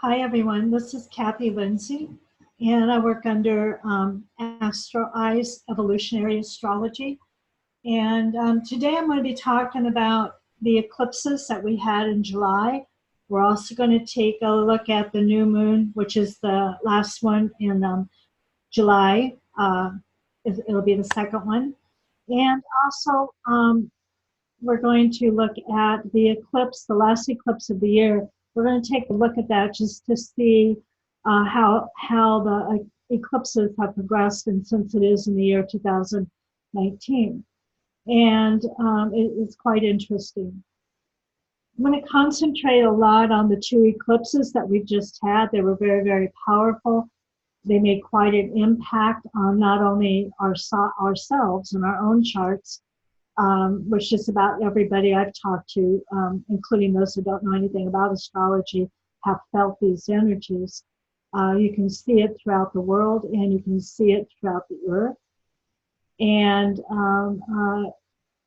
Hi, everyone. This is Cathy Lindsey, and I work under Evolutionary Astrology. And today I'm going to be talking about the eclipses that we had in July. We're also going to take a look at the new moon, which is the last one in July. It'll be the second one. And also, we're going to look at the eclipse, the last eclipse of the year. We're going to take a look at that just to see how the eclipses have progressed, and since it is in the year 2019, and it's quite interesting. I'm going to concentrate a lot on the two eclipses that we just had. They were very, very powerful. They made quite an impact on not only ourselves and our own charts, which just about everybody I've talked to, including those who don't know anything about astrology, have felt these energies. You can see it throughout the world, and you can see it throughout the earth. And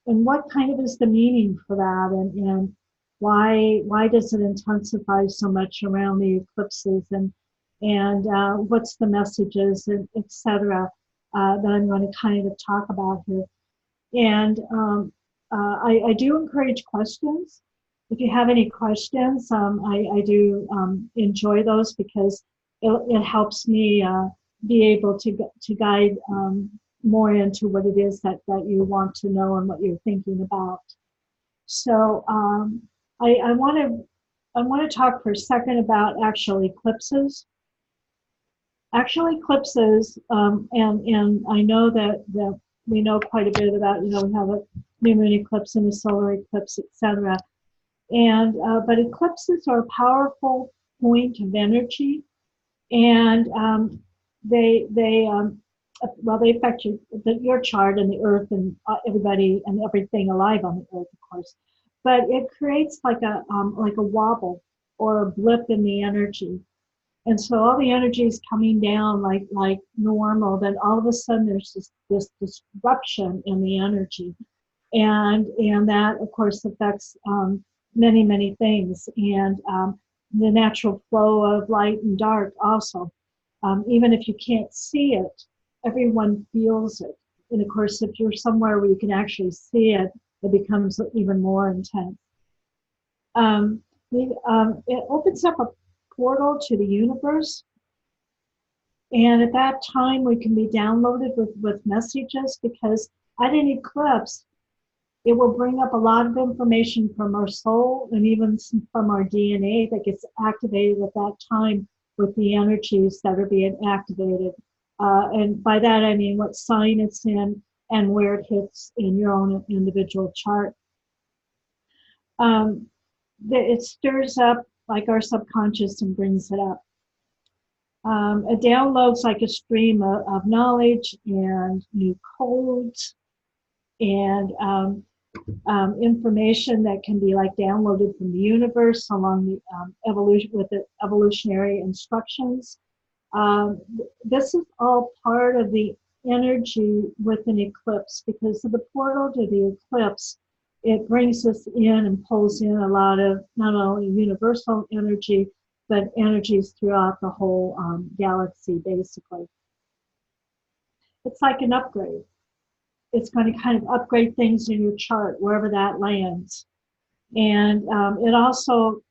what kind of is the meaning for that, and why does it intensify so much around the eclipses, and what's the messages, and etc. That I'm going to kind of talk about here. And I do encourage questions. If you have any questions, I do enjoy those, because it helps me be able to guide more into what it is that you want to know and what you're thinking about. So I want to talk for a second about actual eclipses. Actual eclipses, and I know that we know quite a bit about, we have a new moon eclipse and a solar eclipse, etc. And but eclipses are a powerful point of energy, and they affect your chart and the earth and everybody and everything alive on the earth, of course. But it creates like a wobble or a blip in the energy. And so all the energy is coming down like normal, then all of a sudden there's this disruption in the energy. And that, of course, affects many things. And the natural flow of light and dark also. Even if you can't see it, everyone feels it. And of course, if you're somewhere where you can actually see it, it becomes even more intense. It opens up a portal to the universe, and at that time we can be downloaded with messages, because at an eclipse it will bring up a lot of information from our soul and even from our DNA that gets activated at that time with the energies that are being activated, and by that I mean what sign it's in and where it hits in your own individual chart. It stirs up like our subconscious and brings it up. It downloads like a stream of knowledge and new codes and information that can be like downloaded from the universe along the evolution with the evolutionary instructions. This is all part of the energy with an eclipse, because of the portal to the eclipse, it brings us in and pulls in a lot of not only universal energy, but energies throughout the whole galaxy, basically. It's like an upgrade. It's going to kind of upgrade things in your chart, wherever that lands. And it also,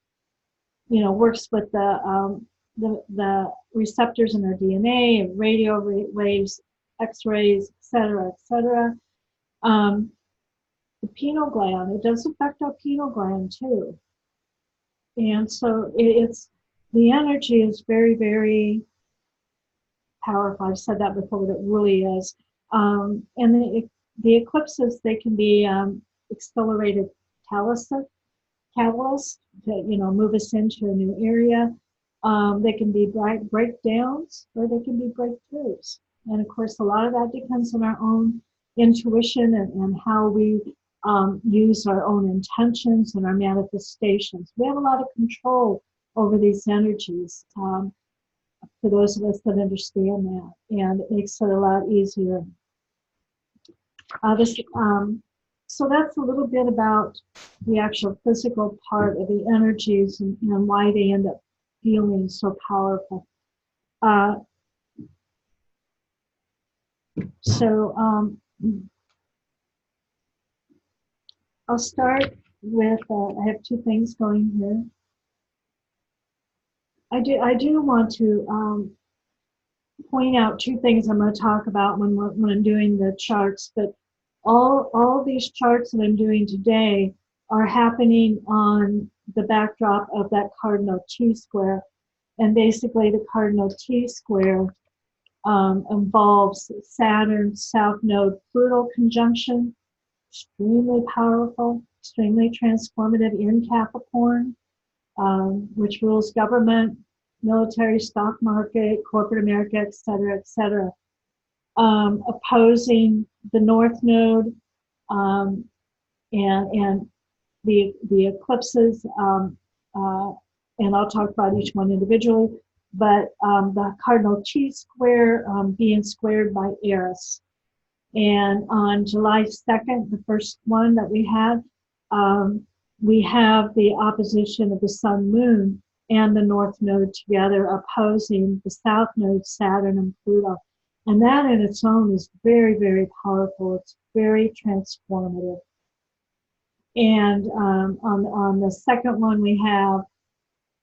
works with the receptors in our DNA, and radio waves, X-rays, etc., etc. The pineal gland, it does affect our pineal gland too. And so the energy is very, very powerful. I've said that before, but it really is. And the eclipses, they can be accelerated catalysts to move us into a new area. They can be breakdowns, or they can be breakthroughs. And of course, a lot of that depends on our own intuition and how we use our own intentions and our manifestations. We have a lot of control over these energies, for those of us that understand that, and it makes it a lot easier. So that's a little bit about the actual physical part of the energies, and why they end up healing, so powerful. Uh, so I'll start with, I have two things going here. I do want to point out two things I'm going to talk about when I'm doing the charts, but all these charts that I'm doing today are happening on the backdrop of that cardinal T-square. And basically the cardinal T-square involves Saturn, South Node, Pluto conjunction, extremely powerful, extremely transformative in Capricorn, which rules government, military, stock market, corporate America, et cetera, opposing the North Node and the eclipses, and I'll talk about each one individually, but the cardinal T-square being squared by Eris. And on July 2nd, the first one that we have the opposition of the Sun, Moon, and the North Node together opposing the South Node, Saturn, and Pluto. And that in its own is very, very powerful. It's very transformative. And on the second one, we have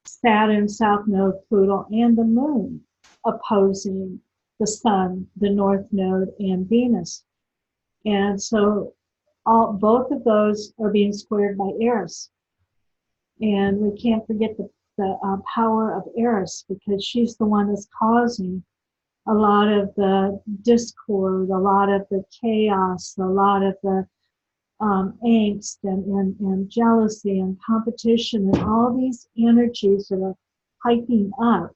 Saturn, South Node, Pluto, and the Moon opposing the Sun, the North Node, and Venus. And so both of those are being squared by Eris. And we can't forget the power of Eris, because she's the one that's causing a lot of the discord, a lot of the chaos, a lot of the angst and jealousy and competition, and all these energies that are hyping up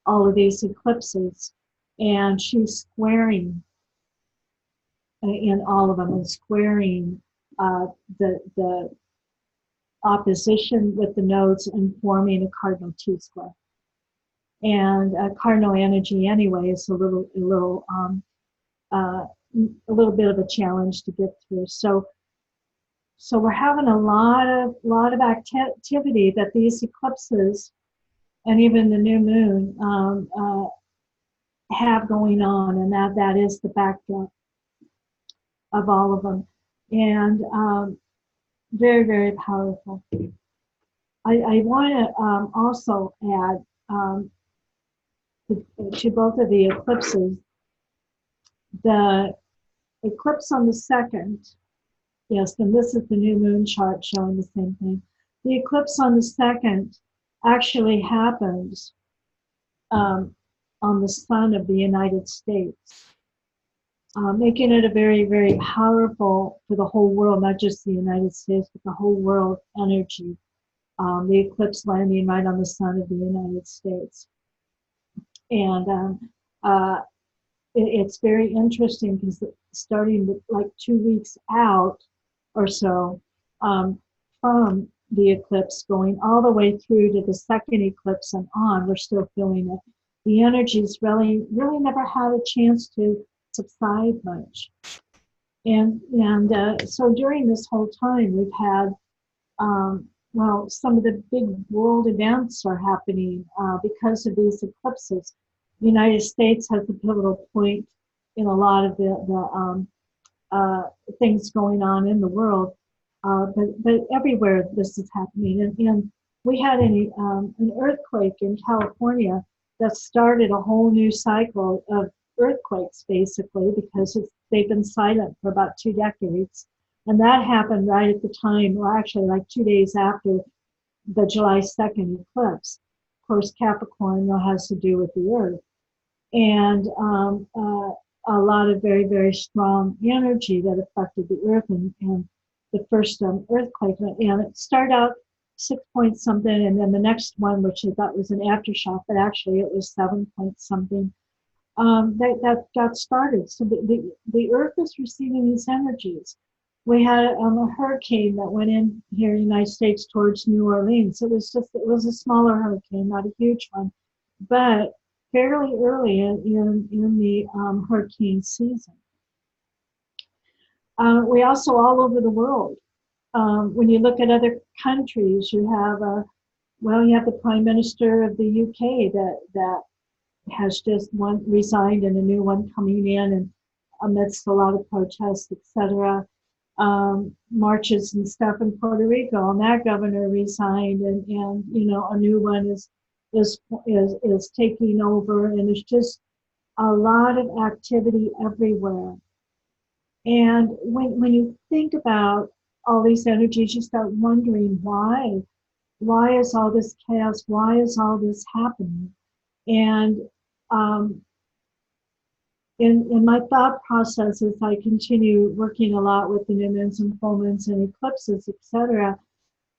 all of these eclipses. And she's squaring in all of them, and squaring the opposition with the nodes and forming a cardinal T-square. And cardinal energy anyway is a little bit of a challenge to get through. So we're having a lot of activity that these eclipses and even the new moon have going on, and that is the backdrop of all of them. And very, very powerful. I want to also add to both of the eclipses, the eclipse on the 2nd, yes, and this is the new moon chart showing the same thing. The eclipse on the 2nd actually happens on the sun of the United States, making it a very, very powerful for the whole world, not just the United States, but the whole world energy. The eclipse landing right on the sun of the United States. And it's very interesting because starting with like 2 weeks out or so from the eclipse, going all the way through to the second eclipse and on, we're still feeling it. The energies really never had a chance to subside much. And so during this whole time, we've had, well, some of the big world events are happening because of these eclipses. The United States has a pivotal point in a lot of the things going on in the world, but everywhere this is happening. And we had an earthquake in California that started a whole new cycle of earthquakes, basically, because they've been silent for about 2 decades. And that happened right at the time, well, actually like 2 days after the July 2nd eclipse. Of course, Capricorn has to do with the earth. And a lot of very, very strong energy that affected the earth and the first earthquake. And it started out 6 point something, and then the next one, which I thought was an aftershock, but actually it was 7 point something, that got started. So the earth is receiving these energies. We had a hurricane that went in here in the United States towards New Orleans. It was a smaller hurricane, not a huge one, but fairly early in the hurricane season. We also all over the world. When you look at other countries, you have Well, you have the Prime Minister of the UK that has just one resigned and a new one coming in, and amidst a lot of protests, etc. Marches and stuff in Puerto Rico, and that governor resigned, and a new one is taking over, and there's just a lot of activity everywhere. And when you think about all these energies, you start wondering why. Why is all this chaos? Why is all this happening? And um, in my thought process, as I continue working a lot with the new moons and full moons and eclipses, etc.,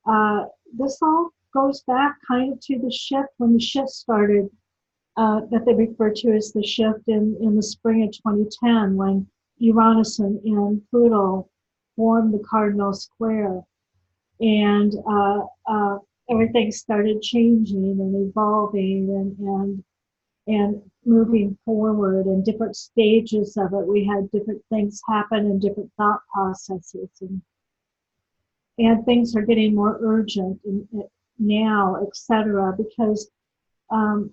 uh, this all goes back kind of to the shift when the shift started, that they refer to as the shift in the spring of 2010, when Uranus and Pluto formed the cardinal square, and everything started changing and evolving and moving forward, and different stages of it. We had different things happen and different thought processes, and things are getting more urgent now, etc. Because um,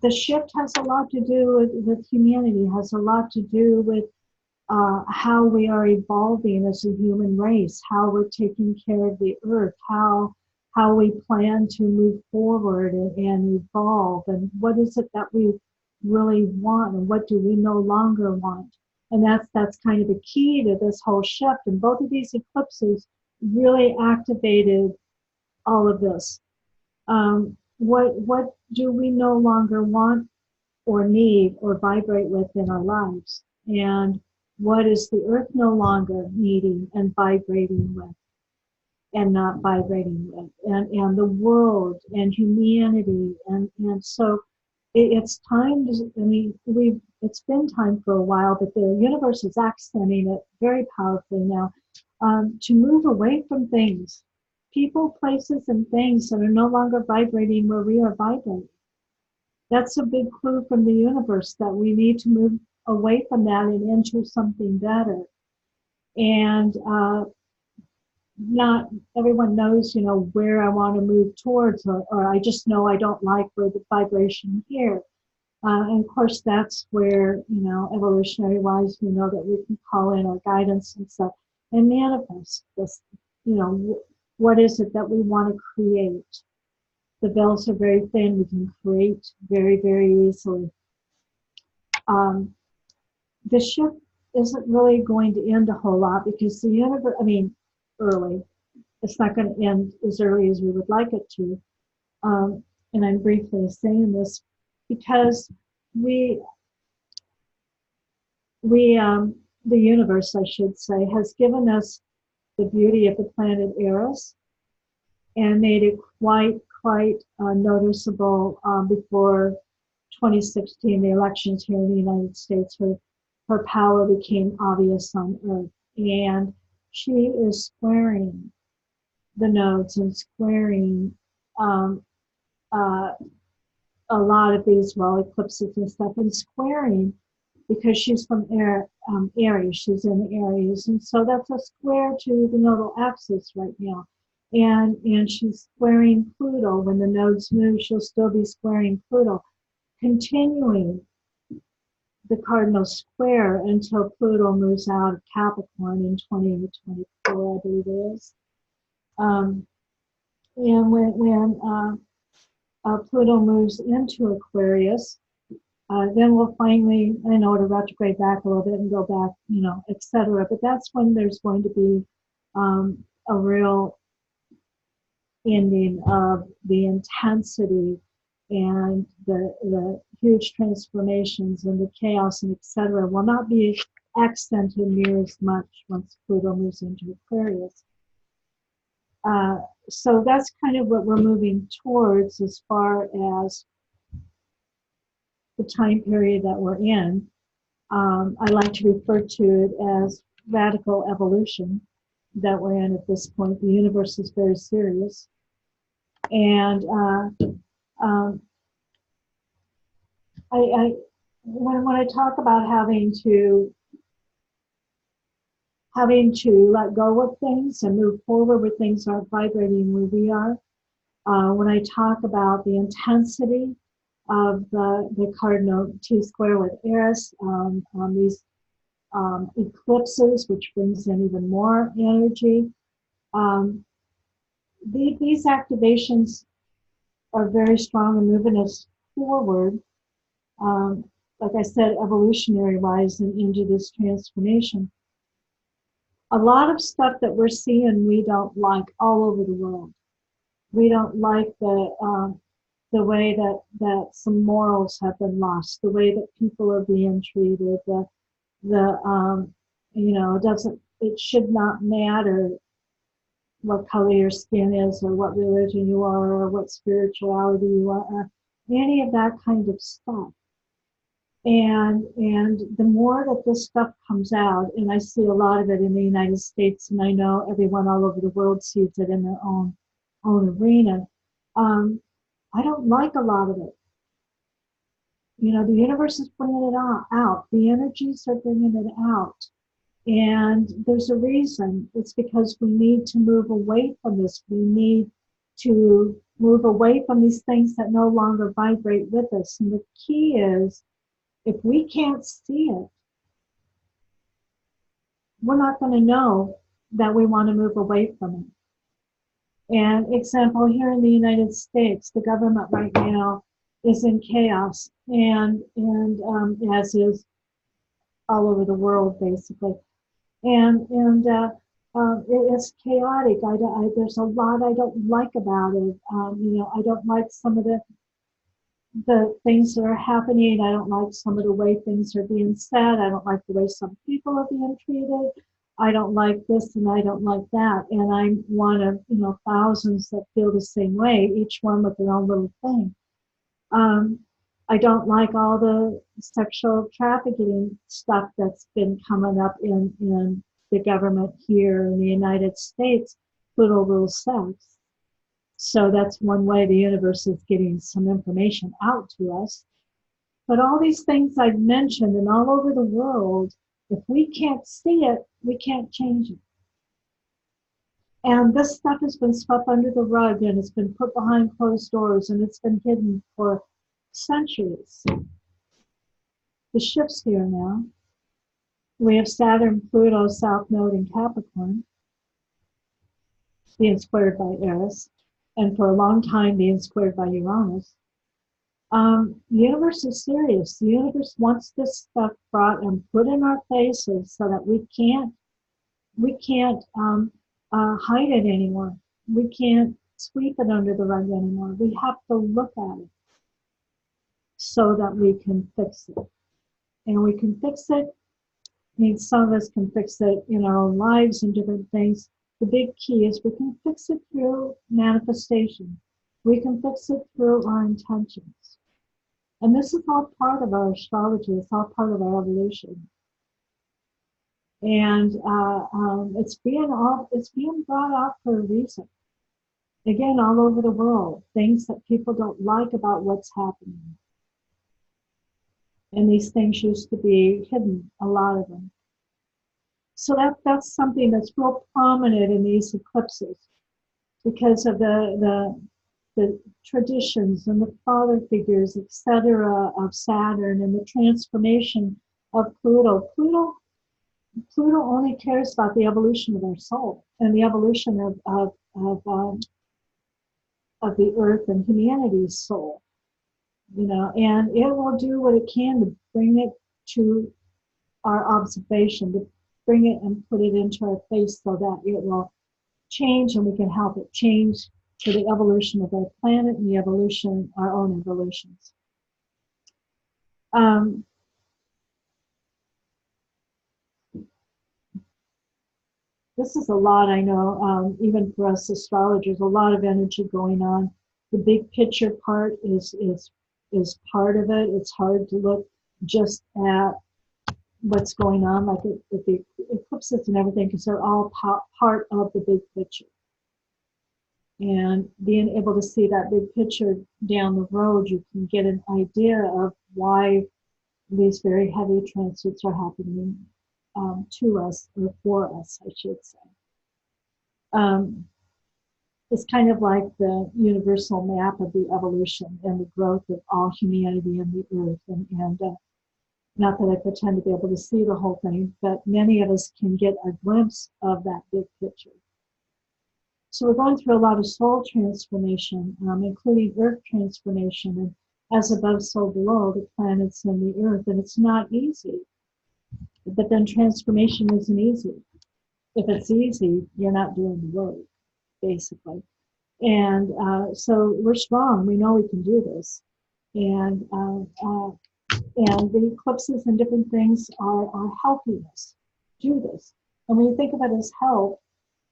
the shift has a lot to do with humanity, has a lot to do with how we are evolving as a human race, how we're taking care of the earth, how we plan to move forward and evolve, and what is it that we really want, and what do we no longer want. And that's kind of the key to this whole shift. And both of these eclipses really activated all of this. What do we no longer want or need or vibrate with in our lives? And what is the earth no longer needing and vibrating with and not vibrating with? And the world and humanity. And so it's time to, I mean, it's been time for a while, but the universe is accenting it very powerfully now, to move away from things, people, places, and things that are no longer vibrating where we are vibrating. That's a big clue from the universe that we need to move away from that and into something better. And not everyone knows, where I want to move towards, or I just know I don't like where the vibration here. And of course, that's where, evolutionary wise, we know that we can call in our guidance and stuff and manifest this, what is it that we want to create? The veils are very thin. We can create very, very easily. The shift isn't really going to end a whole lot, because the universe, early. It's not going to end as early as we would like it to. And I'm briefly saying this because the universe, I should say, has given us the beauty of the planet Eris and made it quite noticeable before 2016, the elections here in the United States. Her power became obvious on Earth, and she is squaring the nodes and squaring uh, a lot of these, eclipses and stuff, and squaring because she's from Aries, she's in Aries, and so that's a square to the nodal axis right now. And she's squaring Pluto. When the nodes move, she'll still be squaring Pluto, continuing the cardinal square until Pluto moves out of Capricorn in 2024, I believe it is. And when Pluto moves into Aquarius, then we'll finally, I know, to retrograde back a little bit and go back, etc. But that's when there's going to be a real ending of the intensity and the huge transformations and the chaos and etc. will not be accented near as much once Pluto moves into Aquarius. So that's kind of what we're moving towards as far as the time period that we're in. I like to refer to it as radical evolution that we're in at this point. The universe is very serious. And when I talk about having to let go of things and move forward with things aren't vibrating where we are, When I talk about the intensity of the cardinal T square with Eris, these eclipses, which brings in even more energy, um, these activations are very strong and moving us forward. Like I said, evolutionary wise and into this transformation. A lot of stuff that we're seeing we don't like all over the world. We don't like the way that some morals have been lost, the way that people are being treated, the it should not matter what color your skin is or what religion you are or what spirituality you are, or any of that kind of stuff. And the more that this stuff comes out, and I see a lot of it in the United States, and I know everyone all over the world sees it in their own arena. I don't like a lot of it. The universe is bringing it out. The energies are bringing it out. And there's a reason. It's because we need to move away from this. We need to move away from these things that no longer vibrate with us. And the key is, if we can't see it, we're not going to know that we want to move away from it. And example, here in the United States, the government right now is in chaos, and as is all over the world, basically. And it's chaotic. There's a lot I don't like about it. I don't like some of the things that are happening. I don't like some of the way things are being said. I don't like the way some people are being treated. I don't like this and I don't like that. And I'm one of, thousands that feel the same way, each one with their own little thing. I don't like all the sexual trafficking stuff that's been coming up in the government here in the United States, little sex. So that's one way the universe is getting some information out to us. But all these things I've mentioned and all over the world, if we can't see it, we can't change it. And this stuff has been swept under the rug and it's been put behind closed doors and it's been hidden for centuries. The shift's here now. We have Saturn, Pluto, South Node, and Capricorn being squared by Eris, and for a long time being squared by Uranus. The universe is serious. The universe wants this stuff brought and put in our faces so that we can't hide it anymore. We can't sweep it under the rug anymore. We have to look at it so that we can fix it. And we can fix it. I mean, some of us can fix it in our own lives and different things. The big key is we can fix it through manifestation. We can fix it through our intentions. And this is all part of our astrology. It's all part of our evolution. And it's being brought out for a reason. Again, all over the world, things that people don't like about what's happening. And these things used to be hidden, a lot of them. So that's something that's real prominent in these eclipses because of the traditions and the father figures, etc., of Saturn and the transformation of Pluto. Pluto only cares about the evolution of our soul and the evolution of the earth and humanity's soul. And it will do what it can to bring it to our observation, to bring it and put it into our face so that it will change and we can help it change to the evolution of our planet and the evolution, our own evolutions. This is a lot, I know, even for us astrologers, a lot of energy going on. The big picture part is part of it. It's hard to look just at what's going on, like with the eclipses and everything, because they're all part of the big picture. And being able to see that big picture down the road, you can get an idea of why these very heavy transits are happening to us, or for us, I should say. it's kind of like the universal map of the evolution and the growth of all humanity and the earth. And not that I pretend to be able to see the whole thing, but many of us can get a glimpse of that big picture. So we're going through a lot of soul transformation, including earth transformation, and as above, so below, the planets and the earth. And it's not easy. But then transformation isn't easy. If it's easy, you're not doing the work, basically. And so we're strong. We know we can do this. And the eclipses and different things are helping us do this. And when you think of it as help,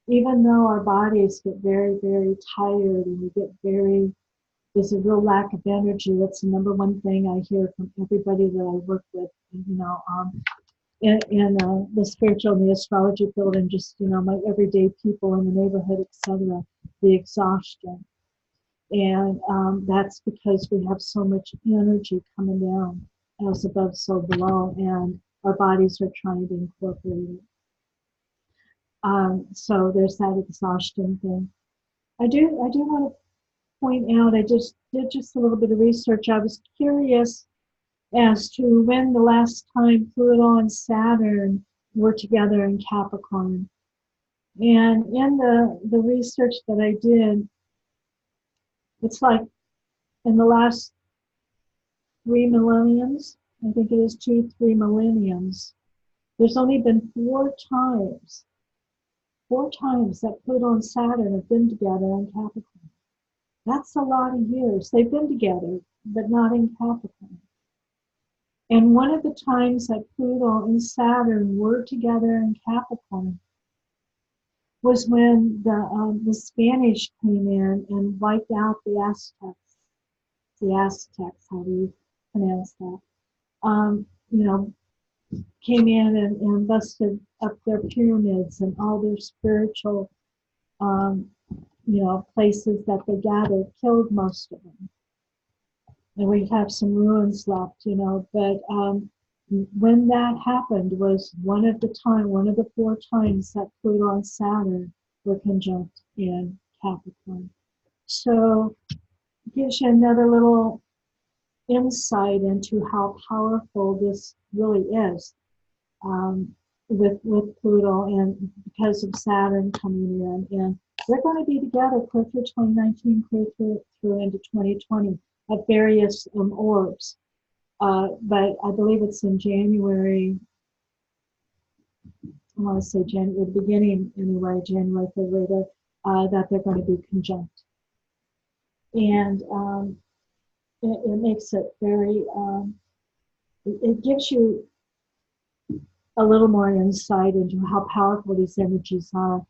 even though our bodies get very, very tired and we get there's a real lack of energy. That's the number one thing I hear from everybody that I work with, in the spiritual and the astrology field, and just, my everyday people in the neighborhood, etc., the exhaustion. And that's because we have so much energy coming down, as above, so below, and our bodies are trying to incorporate it. So there's that exhaustion thing. I do want to point out, I just did just a little bit of research. I was curious as to when the last time Pluto and Saturn were together in Capricorn. And in the research that I did, it's like in the last 3 millenniums, I think it is 2-3 millenniums, there's only been 4 times that Pluto and Saturn have been together in Capricorn. That's a lot of years. They've been together, but not in Capricorn. And one of the times that Pluto and Saturn were together in Capricorn was when the Spanish came in and wiped out the Aztecs. The Aztecs, how do you pronounce that? Came in and busted up their pyramids and all their spiritual, places that they gathered, killed most of them. And we have some ruins left, but when that happened was one of the 4 times that Pluto and Saturn were conjunct in Capricorn. So it gives you another little insight into how powerful this really is, with Pluto, and because of Saturn coming in. And we're going to be together clear through 2019, clear through into 2020 at various orbs. But I believe it's in January, I want to say January, the beginning anyway, January, February, that they're going to be conjunct. And it makes it very, it gives you a little more insight into how powerful these energies are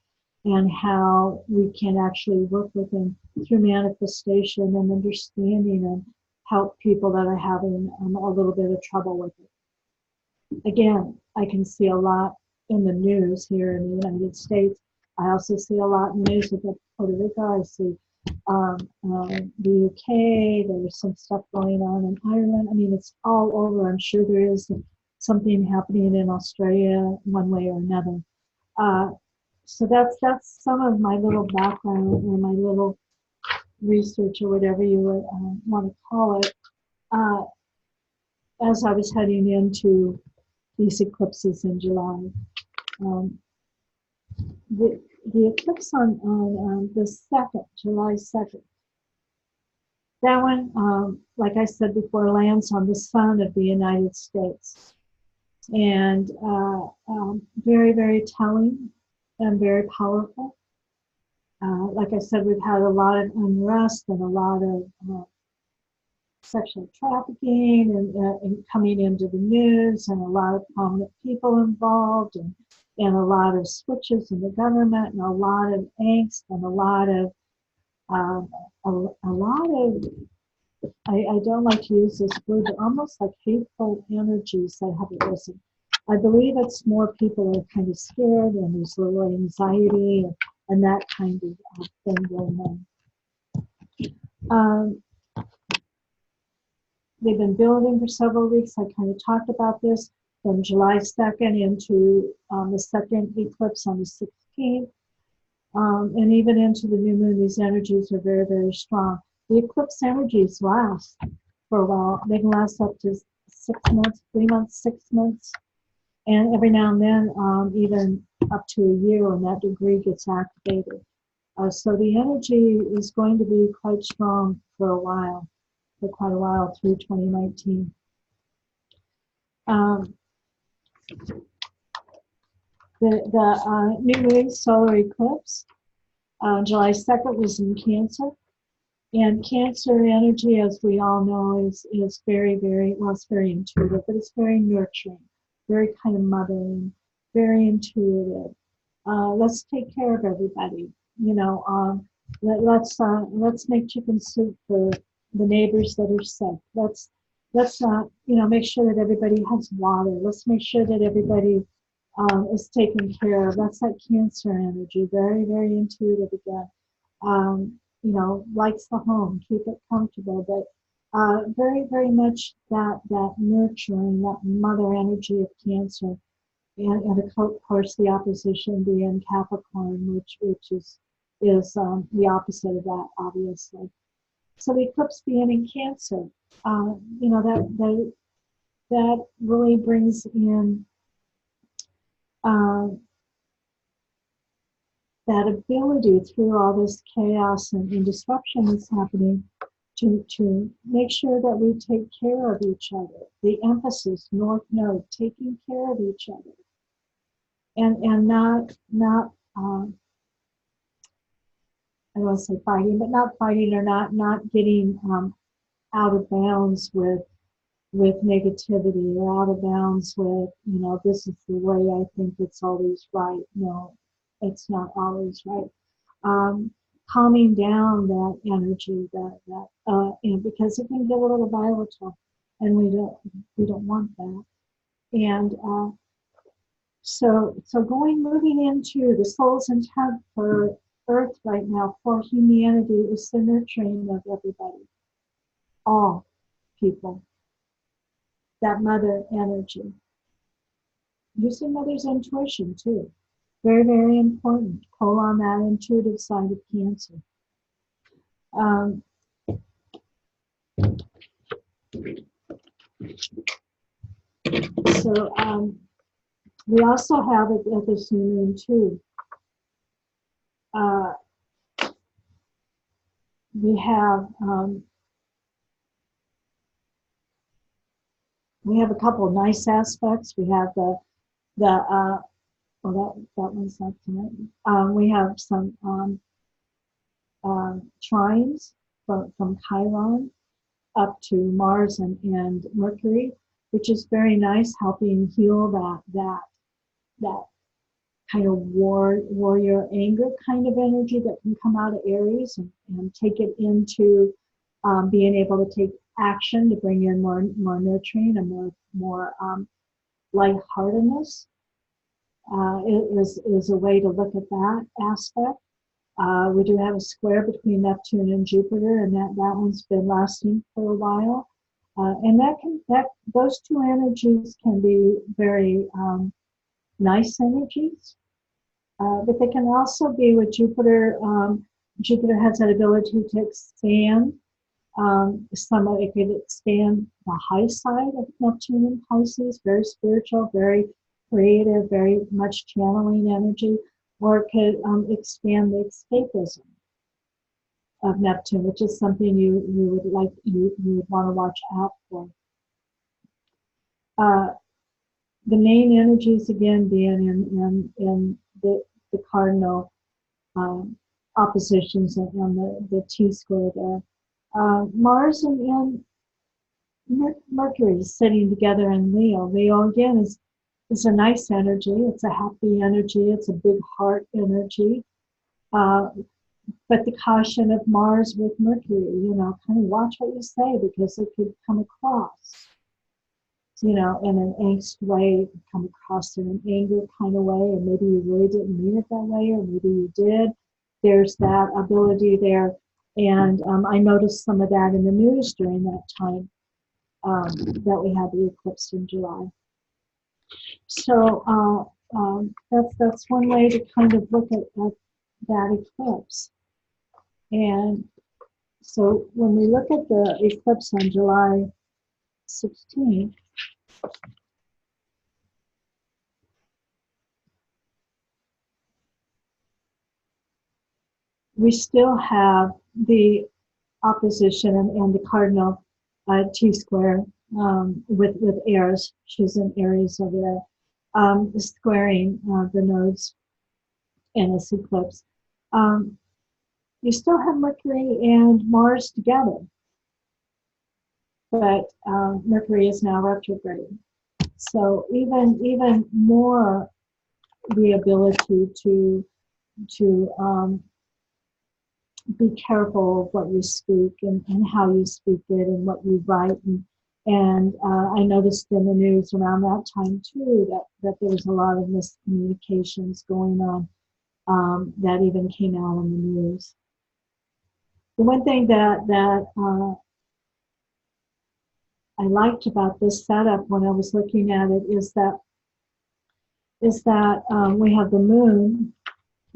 and how we can actually work with them through manifestation and understanding and help people that are having a little bit of trouble with it. Again, I can see a lot in the news here in the United States. I also see a lot in the news with Puerto Rico. I see the UK. There's some stuff going on in Ireland. I mean, it's all over. I'm sure there is something happening in Australia one way or another. So that's some of my little background or my little research or whatever you would want to call it, as I was heading into these eclipses in July. The eclipse on the 2nd, July 2nd, that one, like I said before, lands on the sun of the United States. And very, very telling and very powerful. Like I said, we've had a lot of unrest and a lot of sexual trafficking and coming into the news, and a lot of prominent people involved, and a lot of switches in the government, and a lot of angst, and a lot of I don't like to use this word, but almost like hateful energies that have arisen. I believe it's more people are kind of scared, and there's a little anxiety and that kind of thing going on. They've been building for several weeks. I kind of talked about this from July 2nd into the second eclipse on the 16th. And even into the new moon, these energies are very, very strong. The eclipse energies last for a while. They can last up to 6 months, 3 months, 6 months, and every now and then, even up to a year when that degree gets activated. So the energy is going to be quite strong for quite a while through 2019. The new moon solar eclipse, July 2nd, was in Cancer. And Cancer energy, as we all know, is very, very, well, it's very intuitive, but it's very nurturing, very kind of mothering, very intuitive. Let's take care of everybody. Let's make chicken soup for the neighbors that are sick. Let's make sure that everybody has water. Let's make sure that everybody is taken care of. That's that Cancer energy, very, very intuitive again. Likes the home, keep it comfortable, but very, very much that nurturing, that mother energy of Cancer, and of course the opposition being Capricorn, which is the opposite of that, obviously. So the eclipse being in Cancer, that really brings in that ability through all this chaos and disruption that's happening to make sure that we take care of each other. The emphasis, North Node, taking care of each other, and not I don't want to say fighting, but not fighting, or not getting out of bounds with negativity, or out of bounds with, this is the way I think it's always right. No, it's not always right. Calming down that energy, because it can get a little volatile, and we don't want that. And so moving into the soul's intent for Earth right now, for humanity, is the nurturing of everybody, all people. That mother energy. Using mother's intuition too. Very, very important. Pull on that intuitive side of Cancer. We also have it at this new moon too. We have a couple of nice aspects. We have that one's not tonight. We have some trines from Chiron up to Mars and Mercury, which is very nice, helping heal that kind of warrior anger kind of energy that can come out of Aries, and take it into being able to take action to bring in more nurturing and more lightheartedness. Is a way to look at that aspect. We do have a square between Neptune and Jupiter, and that one's been lasting for a while. And those two energies can be very nice energies, but they can also be with Jupiter. Jupiter has that ability to expand. It could expand the high side of Neptune and Pisces, very spiritual, very creative, very much channeling energy, or it could expand the escapism of Neptune, which is something you would want to watch out for. The main energies again being in the cardinal oppositions and the T-square there. Mars and Mercury sitting together in Leo. Leo again is a nice energy. It's a happy energy. It's a big heart energy. But the caution of Mars with Mercury, kind of watch what you say, because it could come across, in an angst way, come across in an anger kind of way, or maybe you really didn't mean it that way, or maybe you did. There's that ability there. And I noticed some of that in the news during that time that we had the eclipse in July. So that's one way to kind of look at that eclipse. And so when we look at the eclipse on July 16th, we still have the opposition and the cardinal T-square with Aries. She's in Aries over there, squaring the nodes in this eclipse. You still have Mercury and Mars together, but Mercury is now retrograde. So even more the ability to be careful of what you speak and how you speak it and what you write. And I noticed in the news around that time too that there was a lot of miscommunications going on that even came out in the news. The one thing that I liked about this setup when I was looking at it is that we have the moon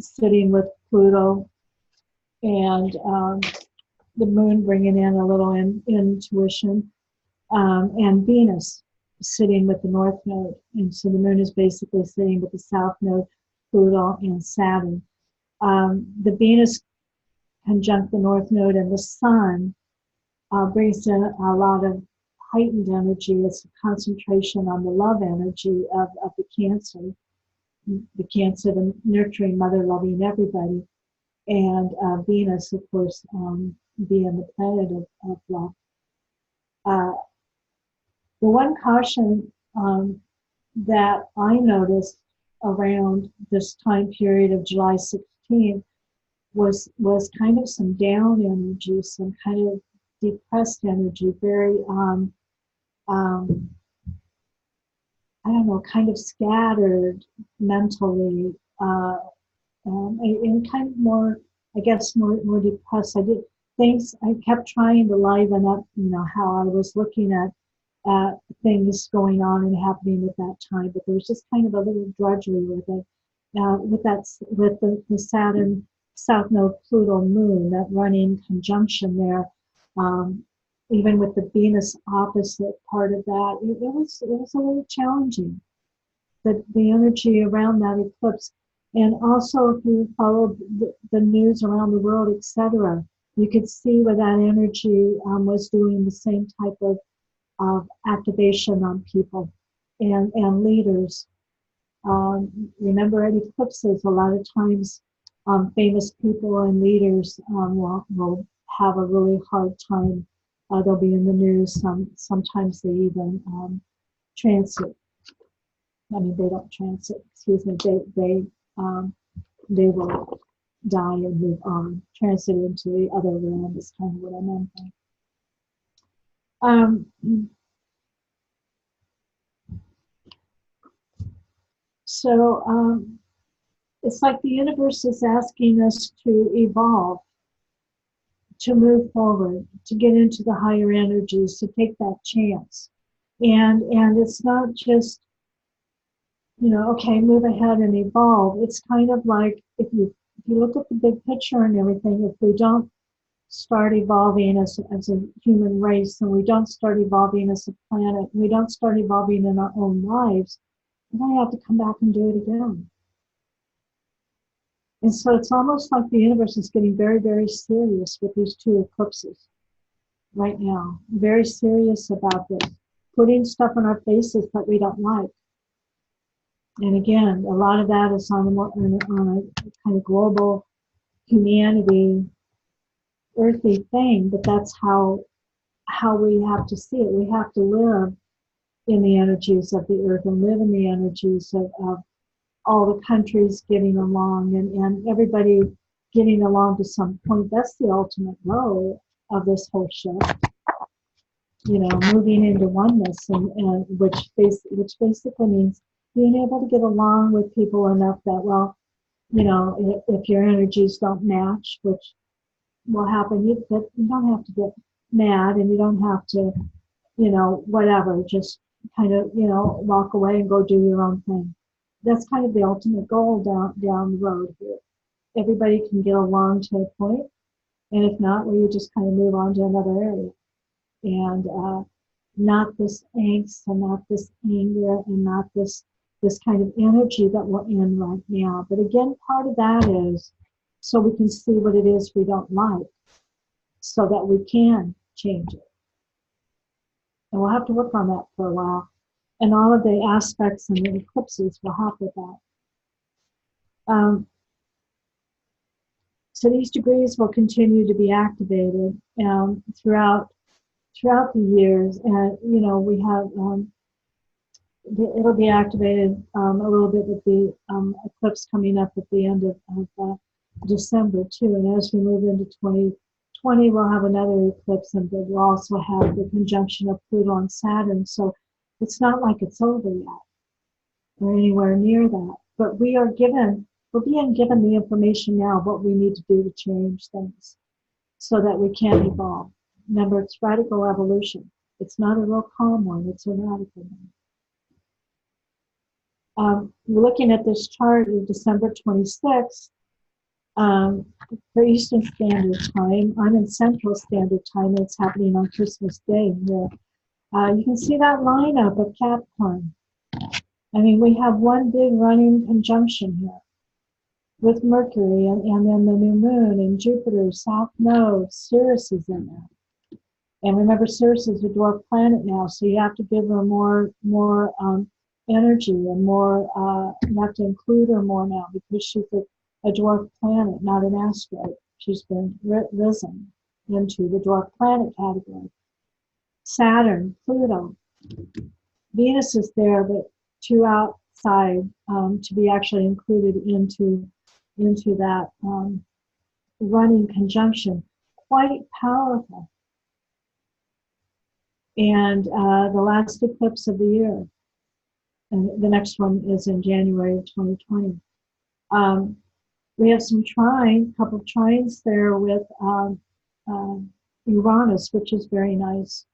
sitting with Pluto and the moon bringing in a little intuition, and Venus sitting with the north node. And so the moon is basically sitting with the south node, Pluto and Saturn. The Venus conjunct the north node and the sun brings in a lot of heightened energy. It's a concentration on the love energy of the Cancer, the nurturing, mother, loving everybody. And Venus, of course, being the planet of love. The one caution that I noticed around this time period of July 16th was kind of some down energy, some kind of depressed energy, very I don't know, kind of scattered mentally, and kind of more, I guess, more depressed. I kept trying to liven up, how I was looking at things going on and happening at that time, but there was just kind of a little drudgery with it. With the Saturn South Node Pluto Moon, that running conjunction there, even with the Venus opposite part of that, it was a little challenging. The energy around that eclipse, and also if you followed the news around the world, etc., you could see where that energy was doing the same type of activation on people and leaders. Remember, at eclipses, a lot of times famous people and leaders will have a really hard time. They'll be in the news. Sometimes they even transit. I mean, they don't transit. Excuse me. They will die and move on, transit into the other realm. Is kind of what I meant. So it's like the universe is asking us to evolve, to move forward, to get into the higher energies, to take that chance. And it's not just, okay, move ahead and evolve. It's kind of like if you look at the big picture and everything, if we don't start evolving as a human race, and we don't start evolving as a planet, we don't start evolving in our own lives, we're going to have to come back and do it again. And so it's almost like the universe is getting very, very serious with these two eclipses right now. Very serious about this, putting stuff on our faces that we don't like. And again, a lot of that is on a kind of global humanity, earthy thing, but that's how we have to see it. We have to live in the energies of the earth and live in the energies of all the countries getting along and everybody getting along to some point. That's the ultimate goal of this whole shift. Moving into oneness, and which basically means being able to get along with people enough that, well, if your energies don't match, which will happen, you don't have to get mad, and you don't have to, whatever, just kind of, walk away and go do your own thing. That's kind of the ultimate goal down the road here, everybody can get along to a point, and if not, well, you just kind of move on to another area. And not this angst and not this anger and not this kind of energy that we're in right now. But again, part of that is so we can see what it is we don't like, so that we can change it. And we'll have to work on that for a while. And all of the aspects and the eclipses will help with that. So these degrees will continue to be activated throughout the years, and we have it'll be activated a little bit with the eclipse coming up at the end of December too. And as we move into 2020, we'll have another eclipse, and we'll also have the conjunction of Pluto and Saturn. So it's not like it's over yet or anywhere near that. But we're being given the information now what we need to do to change things so that we can evolve. Remember, it's radical evolution. It's not a real calm one, it's a radical one. We're looking at this chart of December 26th for Eastern Standard Time. I'm in Central Standard Time, and it's happening on Christmas Day here. You can see that lineup of Capricorn. I mean, we have one big running conjunction here with Mercury, and then the new moon, and Jupiter, South Node, Sirius is in there. And remember, Sirius is a dwarf planet now, so you have to give her more energy and more, you have to include her more now because she's a dwarf planet, not an asteroid. She's been risen into the dwarf planet category. Saturn, Pluto, Venus is there, but too outside to be actually included into that running conjunction. Quite powerful. And the last eclipse of the year, and the next one is in January of 2020. We have a couple of trines there with Uranus, which is very nice.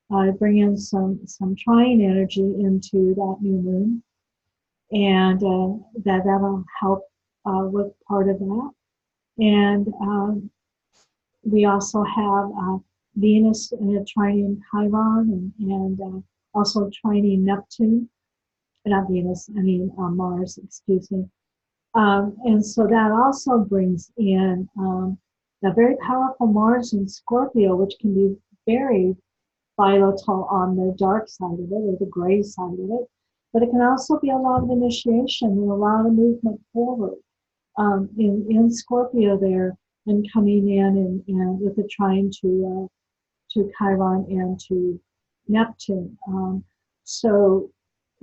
Bring in some trine energy into that new moon, and that'll help with part of that. And we also have Venus trining Chiron, and also trining Neptune. Not Venus, I mean Mars, excuse me. And so that also brings in a very powerful Mars in Scorpio, which can be very volatile on the dark side of it, or the gray side of it. But it can also be a lot of initiation and a lot of movement forward in Scorpio there, and coming in and with a trine to Chiron and to Neptune. So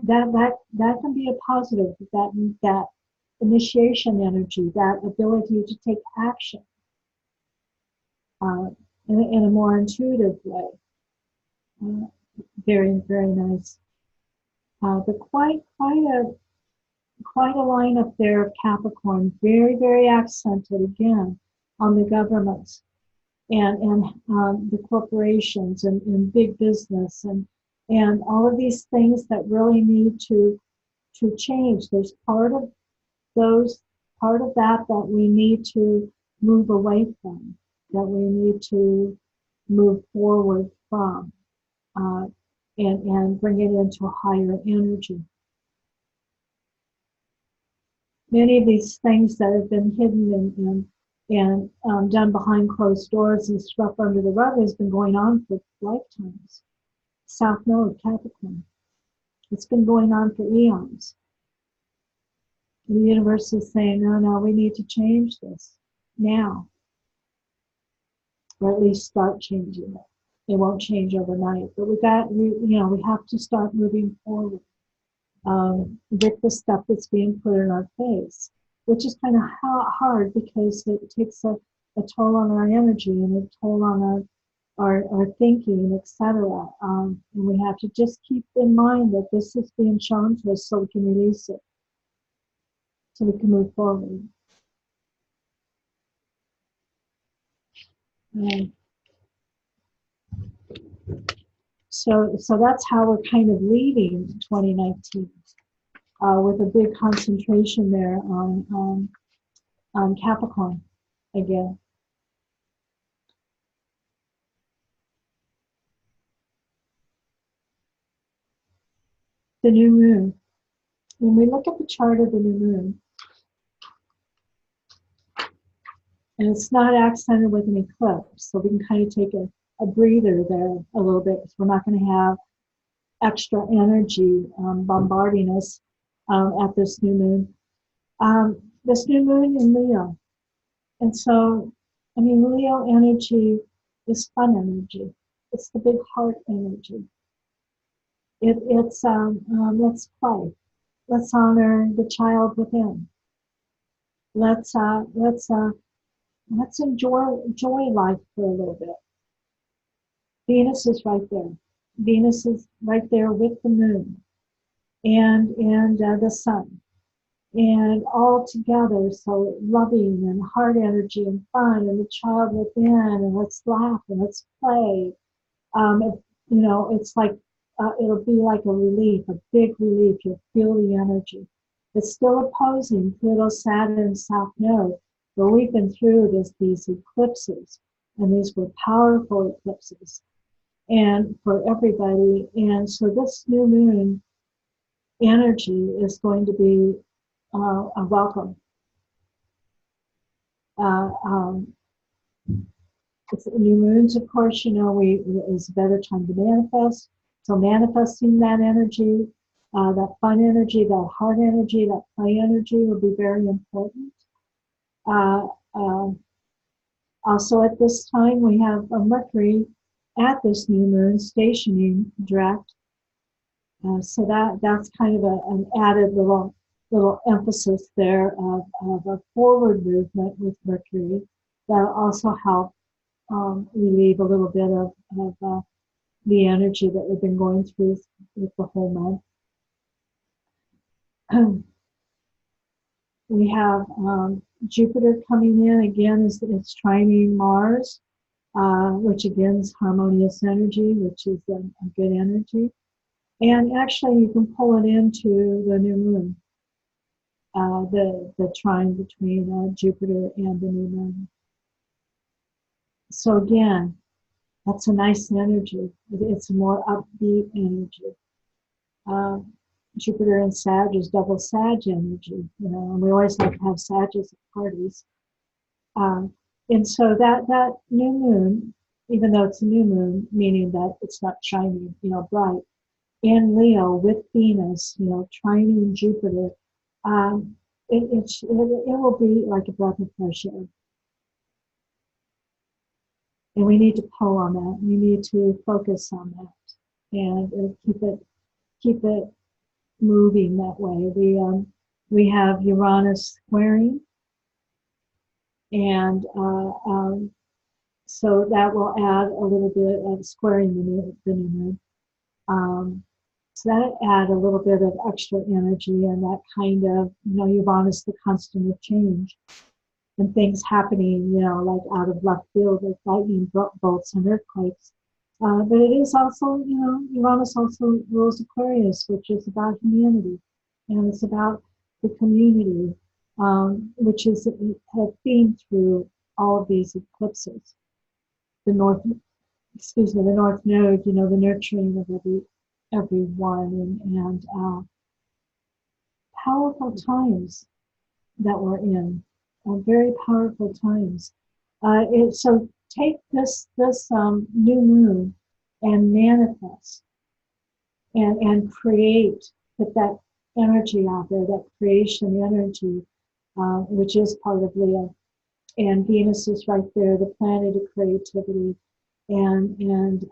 that can be a positive, that initiation energy, that ability to take action in a more intuitive way. Very, very nice. But quite a lineup there of Capricorn, very, very accented again on the governments and the corporations and big business and all of these things that really need to change. There's part of that we need to move away from, that we need to move forward from, and bring it into a higher energy. Many of these things that have been hidden and done behind closed doors and swept under the rug has been going on for lifetimes. South Node, Capricorn. It's been going on for eons. The universe is saying, no, we need to change this now. Or at least start changing it. It won't change overnight, but we have to start moving forward with the stuff that's being put in our face, which is kind of hard because it takes a toll on our energy and a toll on our thinking, etc. And we have to just keep in mind that this is being shown to us so we can release it, so we can move forward. So that's how we're kind of leaving 2019 with a big concentration there on Capricorn again. The new moon. When we look at the chart of the new moon, and it's not accented with an eclipse, so we can kind of take a breather there a little bit, because we're not going to have extra energy bombarding us at this new moon. This new moon in Leo. And so, I mean, Leo energy is fun energy. It's the big heart energy. It's let's play. Let's honor the child within. Let's enjoy life for a little bit. Venus is right there. Venus is right there with the moon and the sun, and all together. So loving and heart energy and fun and the child within, and let's laugh and let's play. It's like it'll be like a relief, a big relief. You'll feel the energy. It's still opposing Pluto, Saturn, South Node, but we've been through these eclipses, and these were powerful eclipses, and for everybody. And so this new moon energy is going to be a welcome. It's new moons, of course, is a better time to manifest. So manifesting that energy, that fun energy, that heart energy, that play energy will be very important. Also at this time, we have a Mercury at this new moon stationing direct. So that's kind of an added little emphasis there of a forward movement with Mercury that also help relieve a little bit of the energy that we've been going through with the whole month. We have Jupiter coming in again. It's trining Mars, which again is harmonious energy, which is a good energy. And actually, you can pull it into the new moon, the trine between Jupiter and the new moon. So again, that's a nice energy. It's a more upbeat energy. Jupiter and Sag is double Sag energy, and we always like to have Sages at parties. And so that new moon, even though it's a new moon, meaning that it's not shining, bright, in Leo with Venus, trining Jupiter, it will be like a breath of fresh air. And we need to pull on that. We need to focus on that and keep it moving that way. We have Uranus squaring, and so that will add a little bit of squaring the new moon. So that add a little bit of extra energy and that kind of, Uranus, the constant of change, and things happening, like out of left field with lightning bolts and earthquakes. But it is also, Uranus also rules Aquarius, which is about humanity, and it's about the community, which is a theme through all of these eclipses. The North Node, the nurturing of everyone, and powerful times that we're in, very powerful times. So take this new moon and manifest and create, put that energy out there, that creation energy, which is part of Leo. And Venus is right there, the planet of creativity, and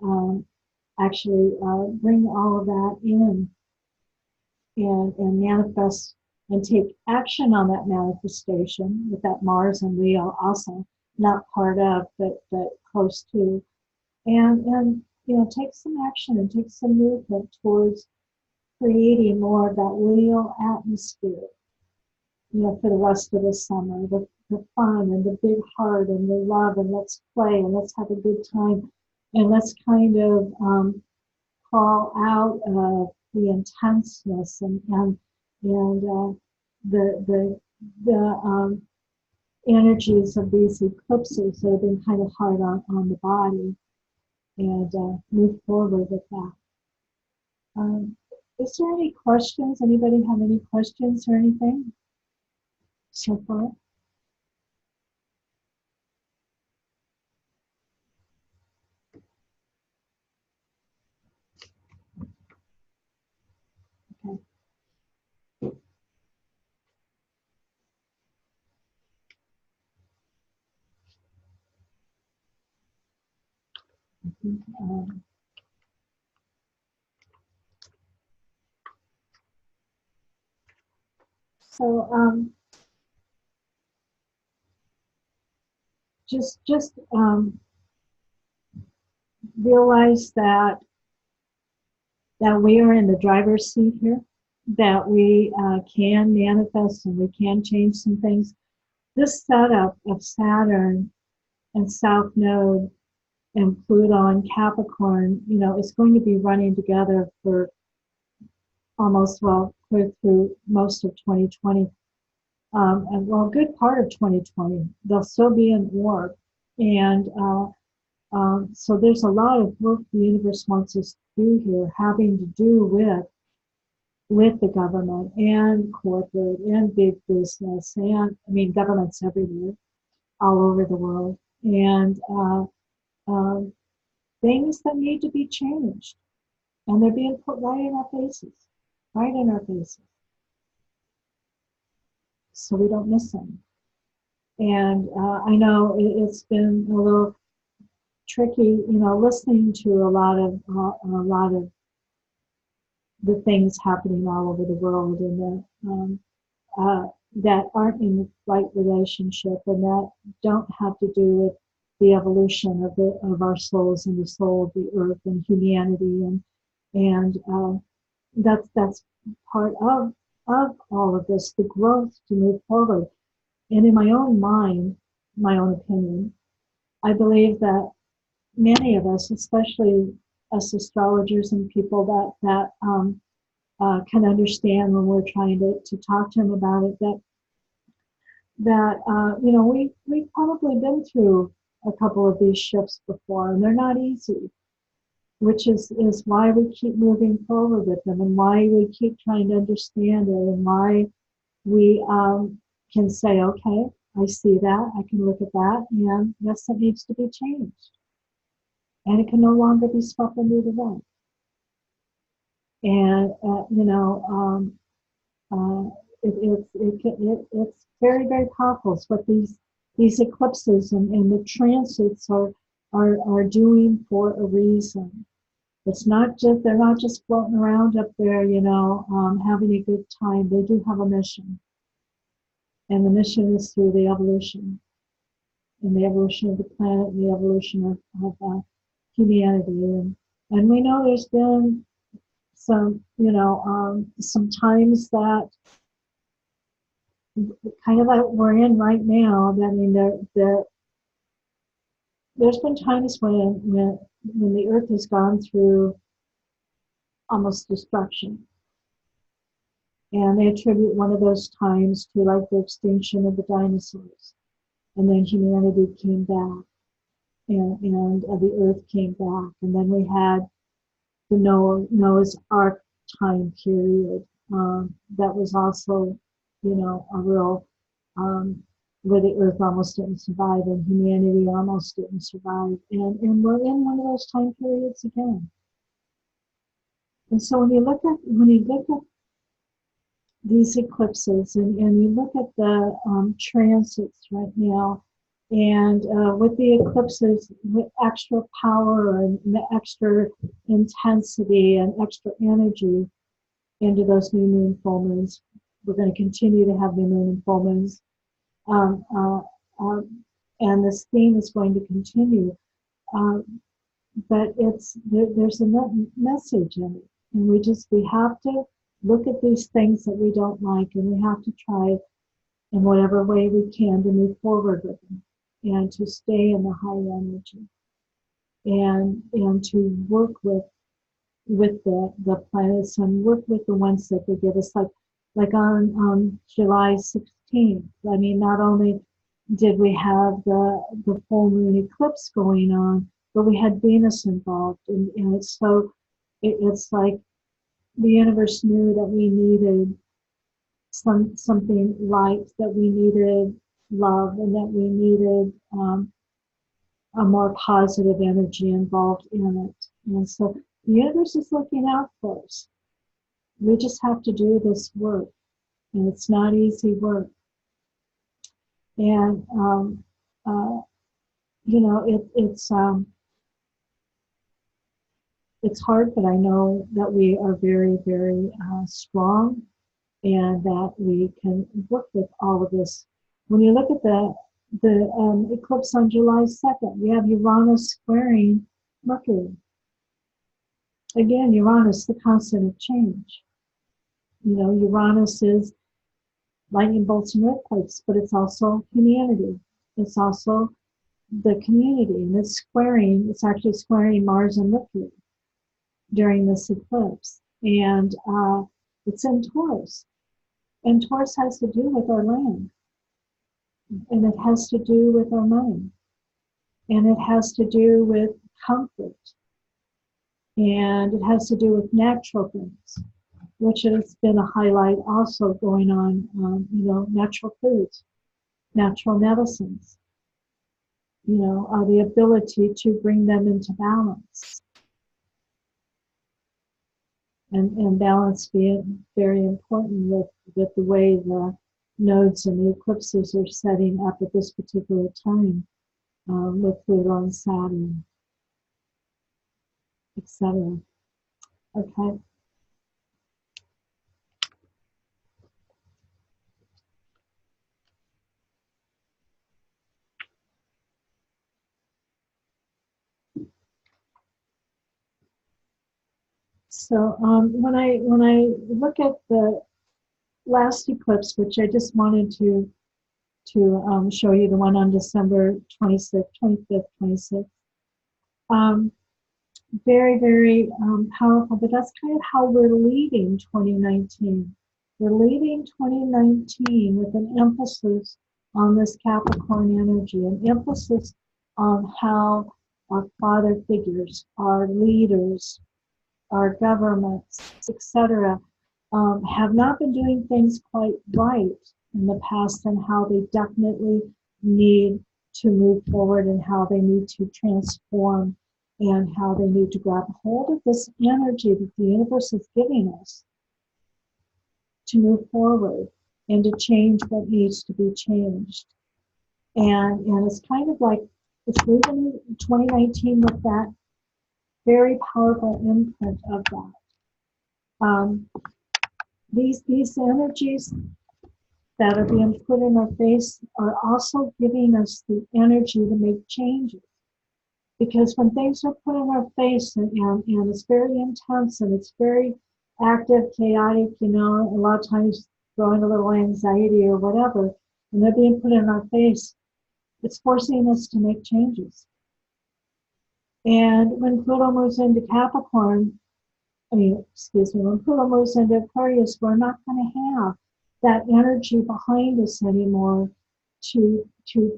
actually bring all of that in and manifest and take action on that manifestation with that Mars and Leo also, not part of, but close to. And take some action and take some movement towards creating more of that Leo atmosphere, for the rest of the summer, the fun and the big heart and the love, and let's play and let's have a good time, and let's kind of crawl out of the intenseness and the energies of these eclipses that have been kind of hard on the body, and move forward with that. Is there any questions? Anybody have any questions or anything so far? Okay. Um, so just realize that we are in the driver's seat here, that we can manifest and we can change some things. This setup of Saturn and South Node and Pluto and Capricorn, is going to be running together for almost, well, clear through most of 2020. And well, a good part of 2020. They'll still be in orb. And so there's a lot of work the universe wants us to do here, having to do with the government and corporate and big business, and I mean governments everywhere, all over the world, and things that need to be changed, and they're being put right in our faces, right in our faces, so we don't miss them. And I know it's been a little tricky, listening to a lot of the things happening all over the world, and that aren't in the right relationship, and that don't have to do with the evolution of our souls and the soul of the earth and humanity, and that's part of all of this, the growth to move forward. And in my own mind, my own opinion, I believe that many of us, especially us astrologers and people that can understand when we're trying to talk to them about it, that we've probably been through a couple of these shifts before, and they're not easy, which is why we keep moving forward with them, and why we keep trying to understand it, and why we can say, okay, I see that, I can look at that, and yes, it needs to be changed, and it can no longer be swept under the rug. And it's very, very powerful. It's what these eclipses and the transits are doing for a reason. It's not just, they're not just floating around up there, having a good time. They do have a mission, and the mission is through the evolution, and the evolution of the planet, and the evolution of humanity, and we know there's been some, some times that kind of like we're in right now. I mean, there's been times when the earth has gone through almost destruction, and they attribute one of those times to like the extinction of the dinosaurs, and then humanity came back, and the earth came back, and then we had the Noah's Ark time period. That was also, a real, where the earth almost didn't survive and humanity almost didn't survive. And we're in one of those time periods again. And so when you look at these eclipses, and you look at the transits right now, and with the eclipses, with extra power and extra intensity and extra energy into those new moon, full moons. We're going to continue to have new moon and full moons. And this theme is going to continue. But there's a message in it. And we have to look at these things that we don't like, and we have to try in whatever way we can to move forward with them, and to stay in the high energy, and to work with the planets, and work with the ones that they give us, like on July 16th. I mean, not only did we have the full moon eclipse going on, but we had Venus involved, and it's so it's like the universe knew that we needed something light, that we needed love, and that we needed a more positive energy involved in it. And so the universe is looking out for us. We just have to do this work, and it's not easy work. And you know, it's hard, but I know that we are very, very strong, and that we can work with all of this. When you look at the eclipse on July 2nd, we have Uranus squaring Mercury. Again, Uranus, the constant of change. You know, Uranus is lightning bolts and earthquakes, but it's also humanity. It's also the community, and it's actually squaring Mars and Mercury during this eclipse. And it's in Taurus. And Taurus has to do with our land, and it has to do with our money, and it has to do with comfort, and it has to do with natural things, which has been a highlight also going on, you know, natural foods, natural medicines, you know, the ability to bring them into balance. And balance being very important with the way the nodes and the eclipses are setting up at this particular time, with Pluto and Saturn, etc. Okay. So when I look at the last eclipse, which I just wanted to show you, the one on December 25th, 26th. Very, very powerful, but that's kind of how we're leading 2019. We're leading 2019 with an emphasis on this Capricorn energy, an emphasis on how our father figures, our leaders, our governments, etc., have not been doing things quite right in the past, and how they definitely need to move forward, and how they need to transform, and how they need to grab hold of this energy that the universe is giving us to move forward and to change what needs to be changed. And it's kind of like it's moving in 2019 with that very powerful imprint of that. These energies that are being put in our face are also giving us the energy to make changes. Because when things are put in our face, and it's very intense, and it's very active, chaotic, you know, a lot of times throwing a little anxiety or whatever, and they're being put in our face, it's forcing us to make changes. And when Pluto moves into Capricorn, when Pluto moves into Aquarius, we're not going to have that energy behind us anymore to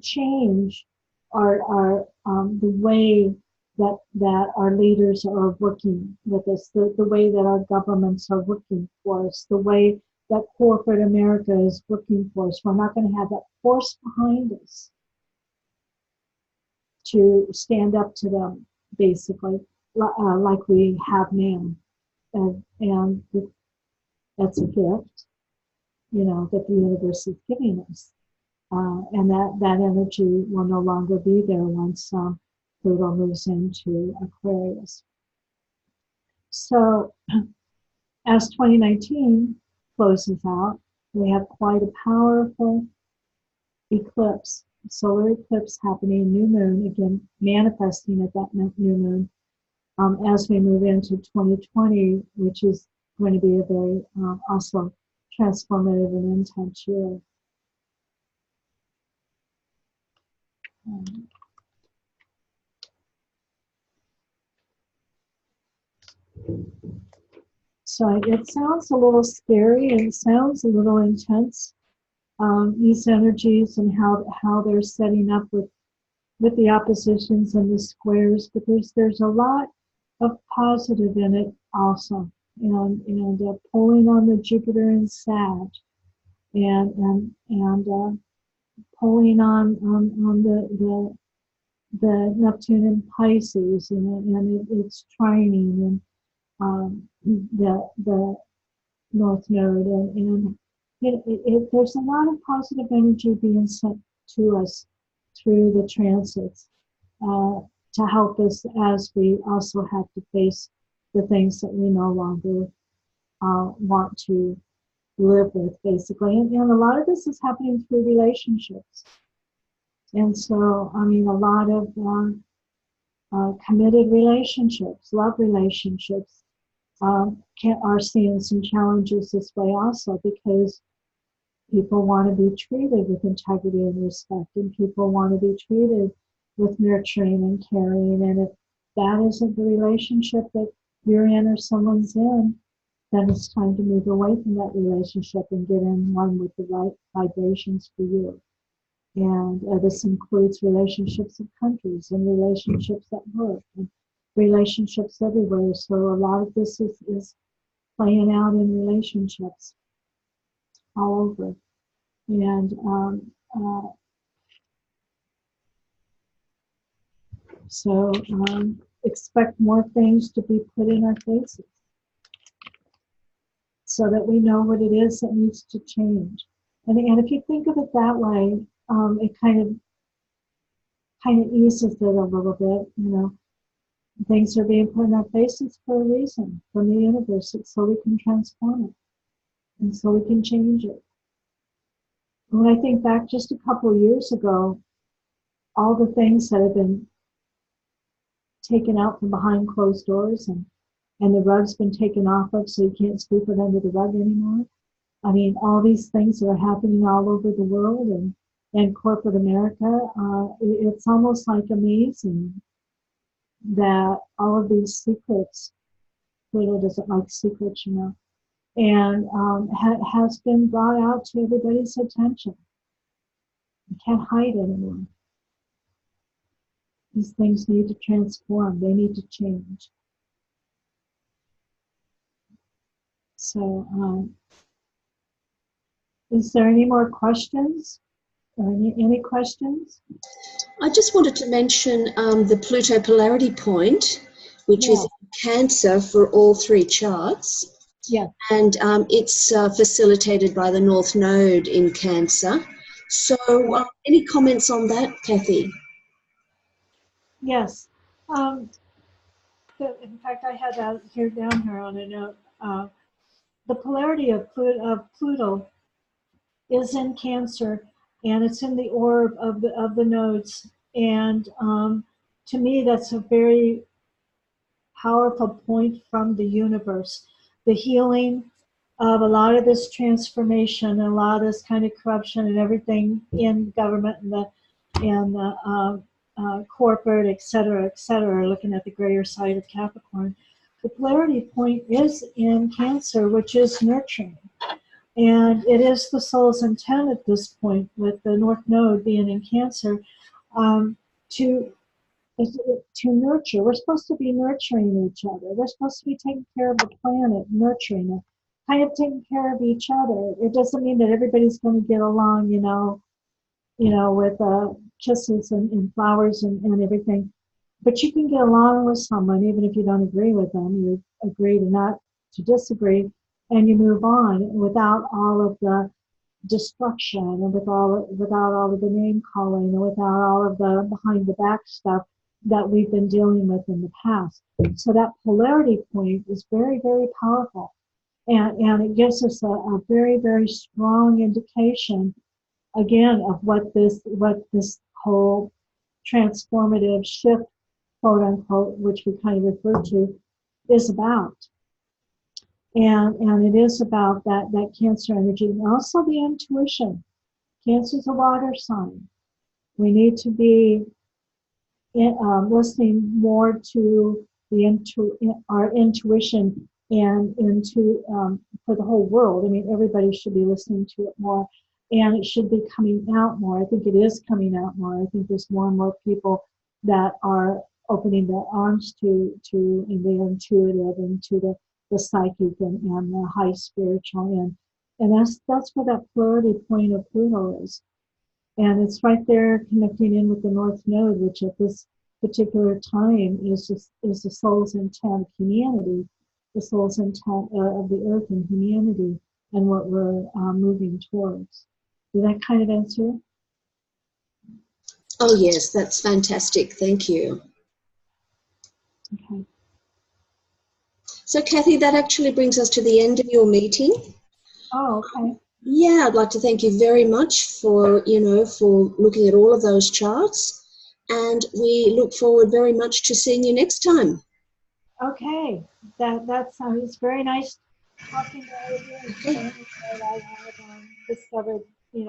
change our the way that our leaders are working with us, the way that our governments are working for us, the way that corporate America is working for us. We're not going to have that force behind us to stand up to them, basically, like we have now. And that's a gift, you know, that the universe is giving us. And that energy will no longer be there once Pluto moves into Aquarius. So as 2019 closes out, we have quite a powerful eclipse, solar eclipse happening, new moon, again, manifesting at that new moon, as we move into 2020, which is going to be a very also transformative and intense year. So it sounds a little scary, and it sounds a little intense, these energies and how they're setting up with the oppositions and the squares, but there's a lot of positive in it also, and pulling on the Jupiter and Sag, and pulling on the Neptune and Pisces, and it's trining, and the North Node, and there's a lot of positive energy being sent to us through the transits, to help us as we also have to face the things that we no longer want to live with, basically. And a lot of this is happening through relationships. And so, I mean, a lot of committed relationships, love relationships, are seeing some challenges this way also, because people want to be treated with integrity and respect, and people want to be treated with nurturing and caring. And if that isn't the relationship that you're in or someone's in, then it's time to move away from that relationship and get in one with the right vibrations for you. And this includes relationships of countries and relationships at work and relationships everywhere. So a lot of this is playing out in relationships all over. And so expect more things to be put in our faces so that we know what it is that needs to change. And if you think of it that way, it kind of eases it a little bit. You know, things are being put in our faces for a reason from the universe. It's so we can transform it and so we can change it. When I think back just a couple of years ago, all the things that have been taken out from behind closed doors, and the rug's been taken off of, so you can't sweep it under the rug anymore. I mean, all these things that are happening all over the world and corporate America, it's almost like amazing that all of these secrets, Pluto doesn't like secrets, you know, and has been brought out to everybody's attention. You can't hide anymore. These things need to transform. They need to change. So, is there any more questions? Or any questions? I just wanted to mention the Pluto polarity point, which is Cancer for all three charts. Yeah. And it's facilitated by the North Node in Cancer. So any comments on that, Cathy? Yes. In fact, I had that down here on a note. The polarity of Pluto is in Cancer, and it's in the orb of the nodes. And to me, that's a very powerful point from the universe. The healing of a lot of this transformation, and a lot of this kind of corruption and everything in government and the corporate, et cetera, looking at the grayer side of Capricorn. The polarity point is in Cancer, which is nurturing. And it is the soul's intent at this point, with the North Node being in Cancer, to nurture. We're supposed to be nurturing each other. We're supposed to be taking care of the planet, nurturing it, kind of taking care of each other. It doesn't mean that everybody's going to get along, with kisses and flowers and everything. But you can get along with someone even if you don't agree with them. You agree to not to disagree, and you move on without all of the destruction, and without all of the name calling, and without all of the behind the back stuff that we've been dealing with in the past. So that polarity point is very, very powerful. And it gives us a very, very strong indication, again, of what this whole transformative shift, quote unquote, which we kind of refer to, is about. And it is about that Cancer energy, and also the intuition. Cancer is a water sign. We need to be listening more to our intuition, and into for the whole world. I mean, everybody should be listening to it more. and it should be coming out more. I think it is coming out more. I think there's more and more people that are opening their arms to the intuitive and to the psychic and the high spiritual, and that's where that polarity point of Pluto is. And it's right there connecting in with the North Node, which at this particular time is the soul's intent of humanity, the soul's intent of the earth and humanity, and what we're moving towards. Did that kind of answer? Oh, yes, that's fantastic. Thank you. Okay. So, Cathy, that actually brings us to the end of your meeting. Oh, okay. Yeah, I'd like to thank you very much for, for looking at all of those charts. And we look forward very much to seeing you next time. Okay. That sounds very nice talking to all of you and sharing what I have discovered,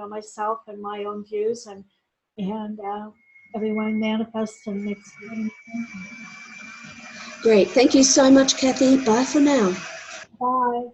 myself and my own views, and everyone manifests and makes it. Great. Thank you so much, Cathy. Bye for now. Bye.